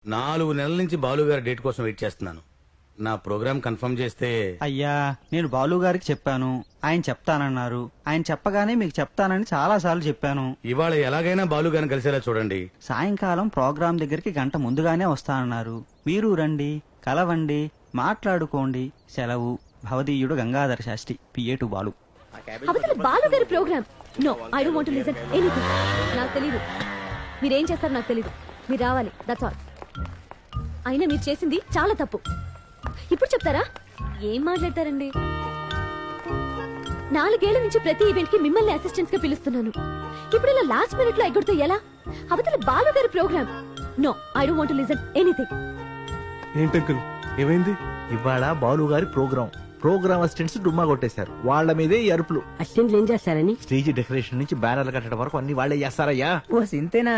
4 నెలల నుంచి బాలుగారి డేట్ కోసం వెయిట్ చేస్తున్నాను. నా ప్రోగ్రామ్ కన్ఫర్మ్ చేస్తే. అయ్యా, నేను బాలు గారికి చెప్పాను, ఆయన చెప్తానన్నారు. ఆయన చెప్పగానే మీకు చెప్తానని చాలా సార్లు చెప్పాను. ఇవాళ ఎలాగైనా బాలుగారిని కలిసేలా చూడండి. సాయంకాలం ప్రోగ్రాం దగ్గరికి గంట ముందుగానే వస్తానన్నారు. మీరు రండి, కలవండి, మాట్లాడుకోండి. సెలవు. భవదీయుడు గంగాధర శాస్త్రి, పిఏ టు బాలు. అవతల బాలు గారి program. No, I don't want to listen anything. నాకు తెలీదు, మీరేం చేస్తారో నాకు తెలీదు. మీరు రావాలి, దట్స్ ఆల్. అయినా మీరు చేసింది చాలా తప్పు. ఇప్పుడు చెప్తారా? ఏం మాట్లాడతారండి? 4 ఏళ్ల నుంచి ప్రతి ఈవెంట్ కి మిమ్మల్ని అసిస్టెంట్స్ గా పిలుస్తున్నాను. ఇప్పుడు ఇలా లాస్ట్ మినిట్ లో ఎగ్గొడితే ఎలా? అవతల బాలు గారి program. No, I don't want to listen anything. ఏంటంకుల్, ఏమైంది? ఇవాళ బాలు గారి ప్రోగ్రామ్ అసిస్టెంట్స్ డుమ్మా కొట్టేశారు. వాళ్ళ మీదే ఈ అరుపులు. అసిస్టెంట్లు ఏం చేస్తారని? స్టేజ్ డెకరేషన్ నుంచి బ్యానర్లు కట్టడం వరకు అన్ని వాళ్ళే చేస్తారయ్యా. ఓ సింతేనా?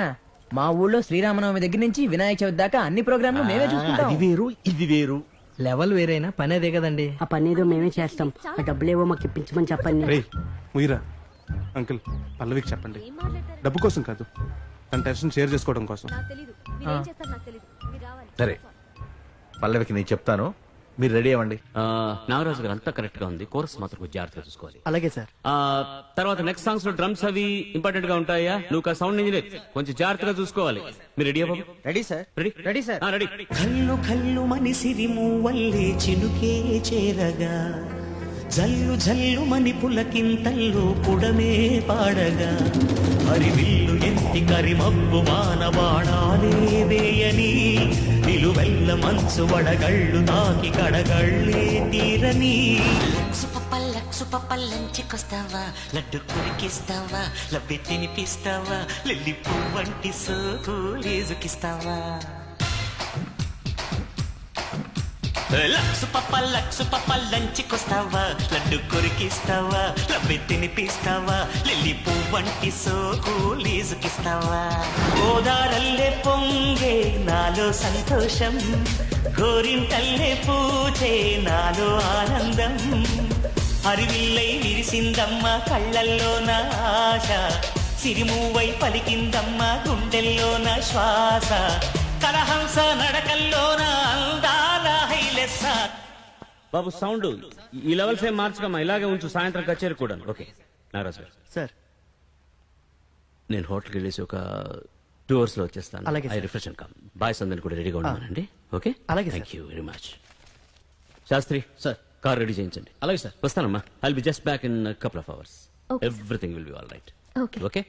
మా ఊళ్ళో శ్రీరామనవమి దగ్గర నుంచి వినాయక చవితి దాకా అన్ని ప్రోగ్రాంలు మేమే చూసుకుంటాం. అది వేరు, ఇది వేరు. లెవెల్ వేరైనా పని అదే కదండి. ఆ పని ఏదో మేమే చేస్తాం. ఆ డబ్బులేవో మాకు ఇప్పించమని చెప్పండి. రేయ్ ముయిరా, అంకుల్ పల్లవికి చెప్పండి. డబ్బు కోసం కాదు, తన టెన్షన్ షేర్ చేసుకోవడం కోసం. నాకు తెలీదు, మీరేం చేస్తారో నాకు తెలీదు. మీరు రావాలి. సరే, పల్లవికి నేను చెప్తాను, మీరు రెడీ అవ్వండి. నాగరాజు గారు అంతా కరెక్ట్ గా ఉంది. కోరస్ మాత్రం కొంచెం జాగ్రత్తగా చూసుకోవాలి. అలాగే సార్. తర్వాత నెక్స్ట్ సాంగ్స్ లో డ్రమ్స్ అవి ఇంపార్టెంట్ గా ఉంటాయా? నువ్వు సౌండ్ ఇంజనీర్, కొంచెం జాగ్రత్తగా చూసుకోవాలి. మీరు రెడీ బాబు? Ready sir. Ready ready sir. Ready. కల్లు కల్లు మని సిరిమూవల్లే చినుకే చేరగా, జల్లు జల్లు మని పులకింతల్లో పుడమే పాడగా, హరివిల్లు ఎత్తి కరిమబ్బు మానబాణాలే వేయని, నిలువెల్ల మంచు వడగళ్ళు తాకి కడగళ్ళే తీరని. లక్సు పప్పల్లంచుకొస్తావా, లడ్డు కురికిస్తావా, లబ్బి తినిపిస్తావా, లిల్లి పువ్వంటి సోకు లేజుకిస్తావా. లక్సు పప్పల్లంచుకొస్తావా, లడ్డు కొరికిస్తావా, లబ్బి తినిపిస్తావా, లిల్లి పువ్వంటి సోకు లీజుకిస్తావా. గోదారల్లే పొంగే నాలో సంతోషం, గోరింటల్లే పూచే నాలో ఆనందం, హరివిల్లై విరిసిందమ్మ కళ్ళల్లో నా ఆశ, సిరిమూవై పలికిందమ్మ గుండెల్లో నా శ్వాస, కలహంస నడకల్లోన అందాల హైలెస్స. బాబు సౌండ్ ఈ లెవెల్స్ ఏం మార్చకమ్మా, ఇలాగే ఉంచు. సాయంత్రం కచేరీ కూడా. ఓకే నాగరాజు గారు సార్. నేను హోటల్కి వెళ్ళేసి ఒక 2 hours లో వచ్చేస్తాను. అలాగే I refresh and come. Boys అందరిని కూడా రెడీగా ఉన్నానండి. ఓకే, అలాగే. Thank you very much. Shastri sir, car ready చేయించండి. అలాగే సార్. వస్తానమ్మా. I'll be just back in couple of hours. Okay. Everything will be all right. Okay. Okay,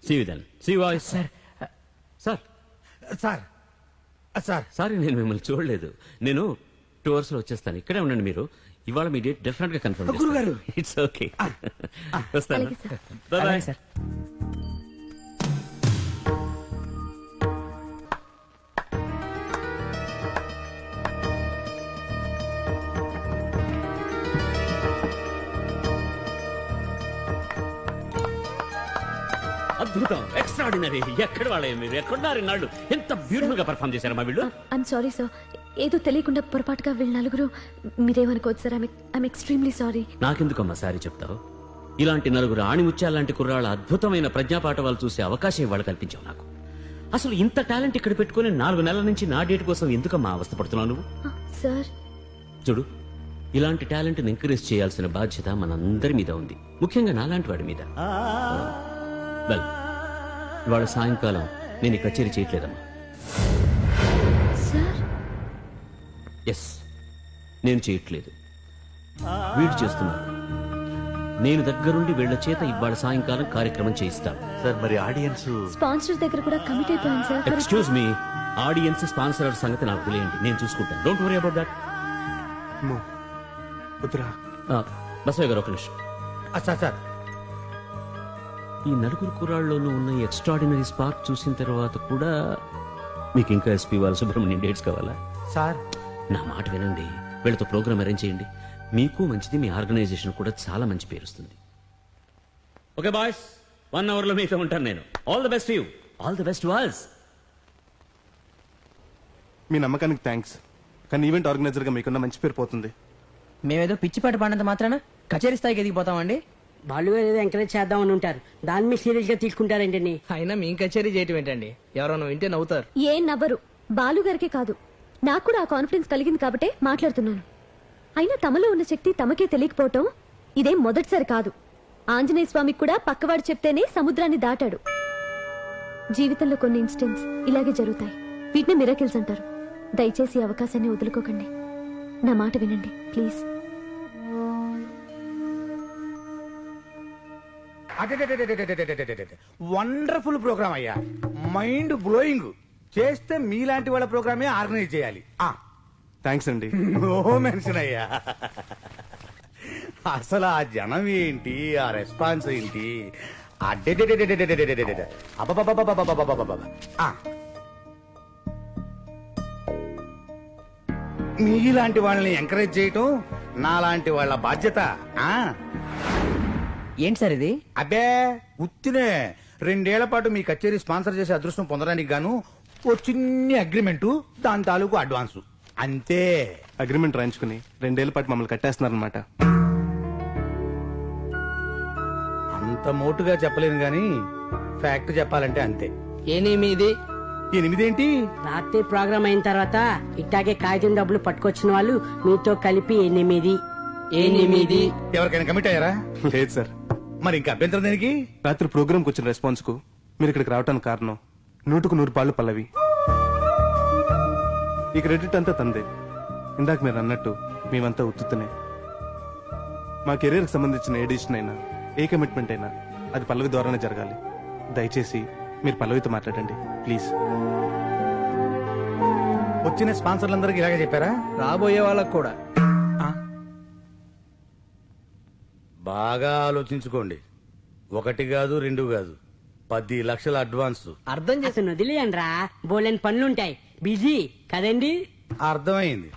see you then. See you boys. Sir sir sir sir sorry, నేను మిమ్మల్ని చూడలేదు. నేను 2 hours లో వచ్చేస్తాను. ఇక్కడే ఉండండి మీరు. ఇవాళ మీ డేట్ డెఫినెట్ గా కన్ఫర్మ్ గురుగారు. It's okay. వస్తాను. అలాగే సార్. Bye bye sir. అద్భుతం, ఎక్స్ట్రాడినరీ. ఎక్కడ వాళ్ళే మీరు? ఎక్కడున్నారు ఇన్నాళ్ళు? ఎంత బ్యూటిఫుల్ గా పర్ఫామ్ చేశారు మా వీళ్ళు. ఐఎమ్ సారీ సార్, ఏదో తెలియకుండా పొరపాటుగా వీళ్ళు నలుగురు. మీరేమనుకోవచ్చు సార్. I'm extremely sorry. నాకెందుకమ్మా సారీ చెప్తావు? ఇలాంటి నలుగురు ఆణిముత్యాలాంటి కుర్రాళ్ళ అద్భుతమైన ప్రజ్ఞాపాఠవాలు చూసే అవకాశం ఇవాళ కల్పించావు నాకు. అసలు ఇంత టాలెంట్ ఇక్కడ పెట్టుకుని 4 నెలల నుంచి నా డేట్ కోసం ఎందుకమ్మా అవస్థపడుతున్నావు నువ్వు? సార్, చూడు, ఇలాంటి టాలెంట్ ని ఎంకరేజ్ చేయాల్సిన బాధ్యత మనందరి మీద ఉంది, ముఖ్యంగా నాలాంటి వాడి మీద. వెల్, ఇవాళ సాయంకాలం నేను ఈ కచేరీ చేయట్లేదమ్మా. సార్. ఎస్, నేను చేయట్లేదు, వీడు చేస్తున్నాను. నేను దగ్గరుండి వీళ్ల చేత ఇవాళ సాయంకాలం కార్యక్రమం చేయిస్తాను. సార్, మరి ఆడియన్స్? స్పాన్సర్ దగ్గర కూడా కమిట్ అయిపోయాను sir. Excuse me, audience sponsor సంగతి నాకు తెలియండి, నేను చూసుకుంటాను. Don't worry about that. Basavaiah గారు ఒక నిమిషం. సార్, ఈ నలుగురు కుర్రాళ్ళలోనూ ఉన్న ఎక్స్ట్రాడినరీ స్పార్క్ చూసిన తర్వాత కూడా మీకు ఇంకా ఎస్పీ వాళ్ళ సుబ్రహ్మణ్యం డేట్స్ కావాలా? సార్ నా మాట వినండి, వీళ్ళతో ప్రోగ్రామ్ అరేంజ్ చేయండి. మీకు మంచిది, మీ ఆర్గనైజేషన్ కూడా చాలా మంచి పేరు వస్తుంది. ఓకే బాయ్స్, 1 hour లో మీతో ఉంటాను నేను. All the best you, all the best వాల్స్. మీ నమ్మకానికి థ్యాంక్స్, కానీ ఈవెంట్ ఆర్గనైజర్ గా మీకున్న మంచి పేరు పోతుంది. మేమేదో పిచ్చిపాట పాడినంత మాత్రాన కచేరీ స్థాయికి ఎదిగిపోతామండి. వాళ్ళు ఏదో ఎంకరేజ్ చేద్దామని ఉంటారు, దాన్ని మీరు సీరియస్ గా తీసుకుంటారేంటండి? అయినా మీ కచేరీ చేయటం ఏంటండి? ఎవరన్నా వింటే నవ్వుతారు. ఏం నవ్వరు. బాలు గారికే కాదు, నాకు కూడా ఆ కాన్ఫిడెన్స్ కలిగింది కాబట్టే మాట్లాడుతున్నాను. అయినా తమలో ఉన్న శక్తి తమకే తెలియకపోవటం ఇదేం మొదటిసారి కాదు. ఆంజనేయ స్వామికి కూడా పక్కవాడు చెప్తేనే సముద్రాన్ని దాటాడు. జీవితంలో కొన్ని ఇన్సిడెంట్స్ ఇలాగే జరుగుతాయి. వీటిని మిరాకిల్స్ అంటారు. దయచేసి ఈ అవకాశాన్ని వదులుకోకండి. నా మాట వినండి ప్లీజ్. వండర్ఫుల్ ప్రోగ్రామ్ అయ్యా, మైండ్ బ్లోయింగ్. చేస్తే మీలాంటి వాళ్ళ ప్రోగ్రామే ఆర్గనైజ్ చేయాలి. థ్యాంక్స్ అండి. ఓ మెన్షన్ అయ్యా. అసలు ఆ జనం ఏంటి, ఆ రెస్పాన్స్ ఏంటి, మీలాంటి వాళ్ళని ఎంకరేజ్ చేయటం నాలాంటి వాళ్ళ బాధ్యత. ఏంటి సార్ ఇది? అబ్బే ఉత్తినే 2 ఏళ్ల పాటు మీ కచేరీ స్పాన్సర్ చేసే అదృష్టం పొందడానికి గాను ఓ చిన్ని అగ్రిమెంటు, దాని తాలూకు అడ్వాన్సు అంతే. అగ్రిమెంట్ రాయించుకుని 2 ఏళ్ల పాటు మమ్మల్ని కట్టేస్తున్నారనమాట. అంత మోటుగా చెప్పలేను గాని ఫ్యాక్ట్ చెప్పాలంటే అంతే. 8 8 రాత్రి ప్రోగ్రామ్ అయిన తర్వాత ఇట్టాగే కాగితం డబ్బులు పట్టుకొచ్చిన వాళ్ళు మీతో కలిపి 8. ఎవరికైనా కమిట్ అయ్యారా? లేదు సార్. మరి ఇంకా అభ్యంతరం దేనికి? రాత్రి ప్రోగ్రామ్కి వచ్చిన రెస్పాన్స్ కు మీరు ఇక్కడికి రావడానికి కారణం 100కు 100 పాళ్ళు పల్లవి. ఈ క్రెడిట్ అంతా తందే. ఇందాక మీరు అన్నట్టు మేమంతా ఉత్తుతనే. మా కెరీర్కి సంబంధించిన ఏ డిసిషన్ అయినా, ఏ కమిట్మెంట్ అయినా అది పల్లవి ద్వారానే జరగాలి. దయచేసి మీరు పల్లవితో మాట్లాడండి ప్లీజ్. వచ్చిన స్పాన్సర్లందరికీ ఇలాగే చెప్పారా? రాబోయే వాళ్ళకు కూడా. బాగా ఆలోచించుకోండి. 1 కాదు 2 కాదు, 10 లక్షల అడ్వాన్స్. అర్థం చేసి వదిలేయండి రా, బోలేని పనులుంటాయి. బిజీ కదండి. అర్థమైంది.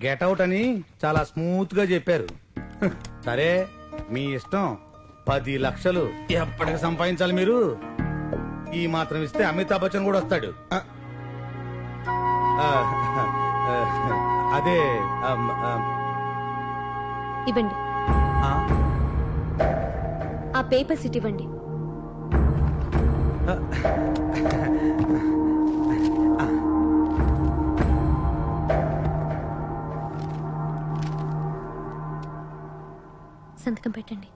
గెటౌట్ అని చాలా స్మూత్ గా చెప్పారు. సరే మీ ఇష్టం. 10 లక్షలు ఎప్పటికి సంపాదించాలి మీరు? ఈ మాత్రం ఇస్తే అమితాబ్ బచ్చన్ కూడా వస్తాడు. అదే ఇవ్వండి. ఆ పేపర్స్ ఇవ్వండి. సంతకం పెట్టండి.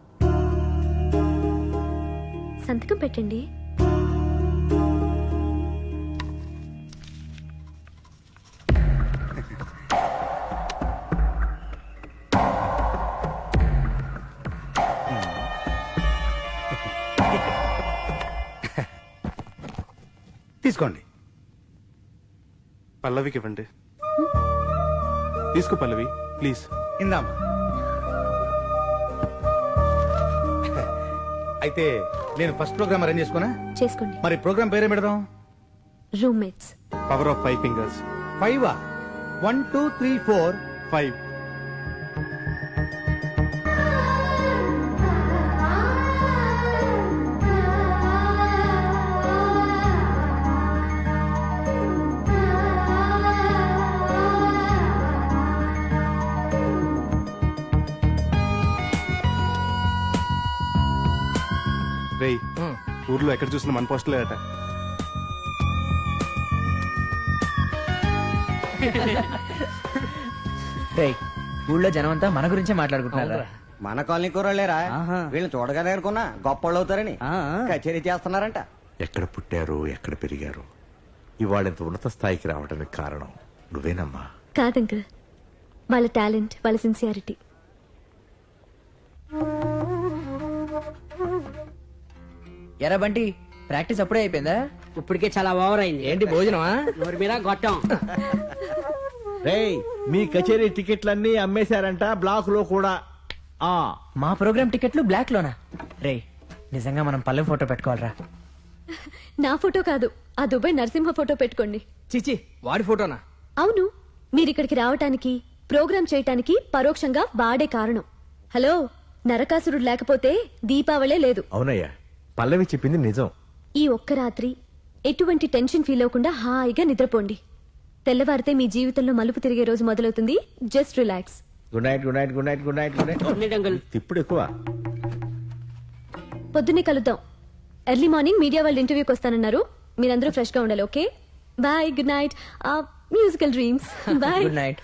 సంతకం పెట్టండి. తీసుకోండి. పల్లవికి ఇవ్వండి. తీసుకో పల్లవి ప్లీజ్. ఇందామా. అయితే నేను ఫస్ట్ ప్రోగ్రామ్ అరేంజ్ చేసుకున్నా. చేసుకోండి. మరి ప్రోగ్రామ్ పేరే పెడదాం. రూమ్మేట్స్. Power of 5 fingers. 5 1 2 3 4 5. రేయ్, ఊర్లో ఎక్కడ చూసినా మన పోస్టులేట. ఊళ్ళో జనం అంతా మన గురించే మాట్లాడుకుంటున్నారు. మన కాలనీ కూరలేరా? వీళ్ళని చూడగానే అనుకున్నా గొప్ప అవుతారని కచేరీ చేస్తున్నారంట. ఎక్కడ పుట్టారు, ఎక్కడ పెరిగారు, ఇవాళ ఇంత ఉన్నత స్థాయికి రావడానికి కారణం నువ్వేనమ్మా. కాదంకుల్, వాళ్ళ టాలెంట్, వాళ్ళ సిన్సియారిటీ. ఎరా బంటి, ప్రాక్టీస్ అప్పుడే అయిపోయిందా? ఇప్పటికే చాలా ఓవర్ అయింది. ఏంటి భోజనమా? ఎవరి మీద గొట్టం. రేయ్, మీ కచేరీ టికెట్లన్నీ అమ్మేశారంట, బ్లాక్ లో కూడా. మా ప్రోగ్రామ్ టికెట్లు బ్లాక్ లోనా? రే, నిజంగా మనం పల్లె ఫోటో పెట్టుకోవాలరా. నా ఫోటో కాదు, ఆ దుబాయ్ నరసింహ ఫోటో పెట్టుకోండి. చిచి, వాడి ఫోటోనా? అవును, మీరిక్కడికి రావటానికి, ప్రోగ్రామ్ చేయటానికి పరోక్షంగా వాడే కారణం. హలో, నరకాసురుడు లేకపోతే దీపావళే లేదు. అవునయ్యా, పల్లవి చెప్పింది నిజం. ఈ ఒక్క రాత్రి ఎటువంటి టెన్షన్ ఫీల్ అవ్వకుండా హాయిగా నిద్రపోండి. తెల్లవారితే మీ జీవితంలో మలుపు తిరిగే రోజు మొదలవుతుంది. Just relax. Good night, good night, good night, good night, good night. ఇప్పుడు ఎక్కువ. పొద్దున్నే కలుద్దాం. ఎర్లీ మార్నింగ్ మీడియా వాళ్ళు ఇంటర్వ్యూకి వస్తానన్నారు. మీరందరూ ఫ్రెష్ గా ఉండాలి. Okay? Bye, good night, musical dreams. Bye. Good night.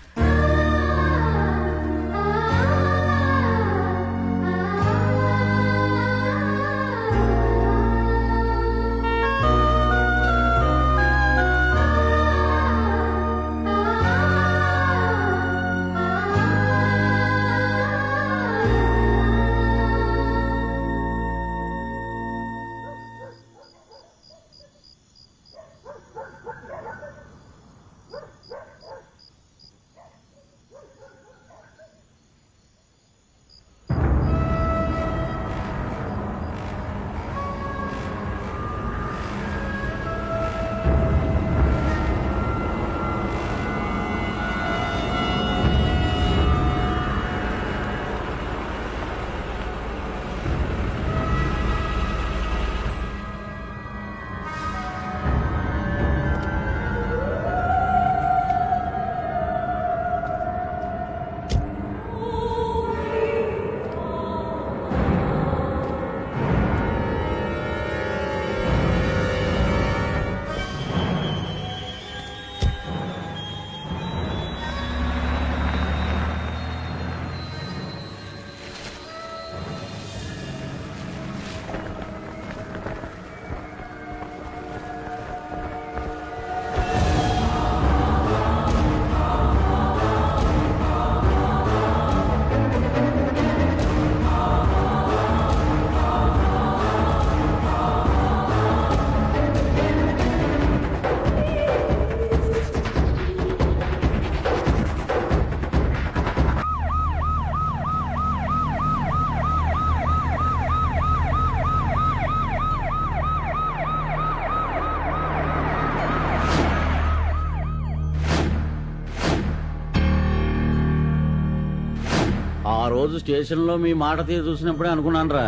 ఆ రోజు స్టేషన్ లో మీ మాట తీరు చూసినప్పుడే అనుకున్నాను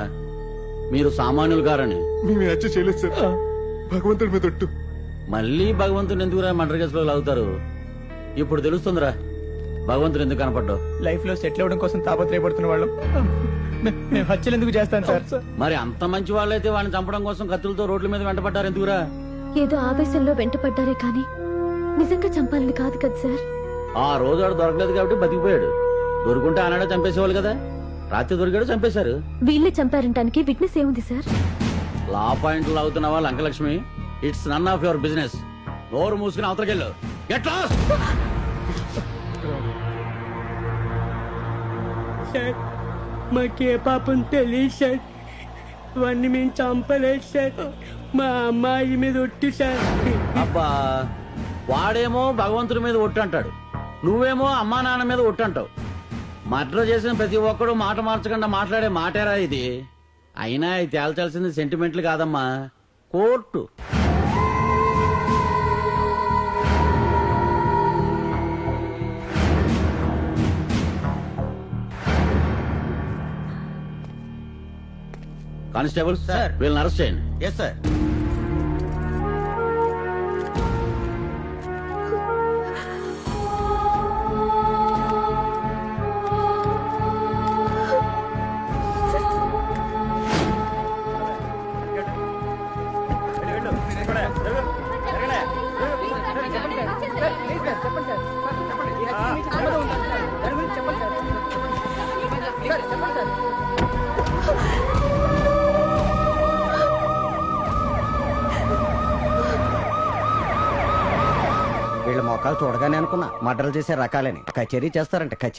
మీరు సామాన్యులు కారని. మేము హత్య చేయలేదు సార్, భగవంతుడి మీద ఒట్టు. మళ్ళీ భగవంతుని ఎందుకురా మర్డర్ కేసులో లాగుతారు? ఇప్పుడు తెలుస్తుందిరా భగవంతుడు ఎందుకు కనపడ్డావు. లైఫ్ లో సెటిల్ అవడం కోసం తాపత్రయపడుతున్న వాళ్ళం మేము హత్యలు ఎందుకు చేస్తాను సార్? మరి అంత మంచి వాళ్ళైతే వాడిని చంపడం కోసం కత్తులతో రోడ్ల మీద వెంటపడ్డారు ఎందుకురా? ఏదో ఆవేశంలో వెంటపడ్డారే కానీ నిజంగా చంపాలని కాదు కదా సార్. ఆ రోజు వాడు దొరకలేదు కాబట్టి బతికిపోయాడు. దొరుకుంటే ఆనాడే చంపేసేవాళ్ళు కదా. రాత్రి దొరికాడు, చంపేశారు. వీళ్ళే చంపారంటానికి విట్నెస్ ఏముంది సార్? లా పాయింట్లు అవుతున్నావా Lankalakshmi? It's none of your business. నోరు మూసుకుని అవతలకెళ్ళు. Get lost. సార్ మాకే పాపం తెలియదు సార్, వాడిని మేము చంపలేదు సార్, మా అమ్మాయి మీద ఒట్టు సార్. అబ్బా, వాడేమో భగవంతుడి మీద ఒట్టు అంటాడు, నువ్వేమో అమ్మా నాన్న మీద ఒట్టు అంటావు. మర్డర్ చేసిన ప్రతి ఒక్కడు మాట మార్చకుండా మాట్లాడే మాటేరా ఇది. అయినా ఇది తేల్చాల్సింది సెంటిమెంట్లు కాదమ్మా, కోర్టు. కానిస్టేబుల్ సార్, వీళ్ళని అరెస్ట్ చేయండి. Yes sir. వీళ్ళ మొక్కలు చూడగానే అనుకున్నా మర్డర్లు చేసే రకాలని. కచేరీ చేస్తారంట, కచేరీ.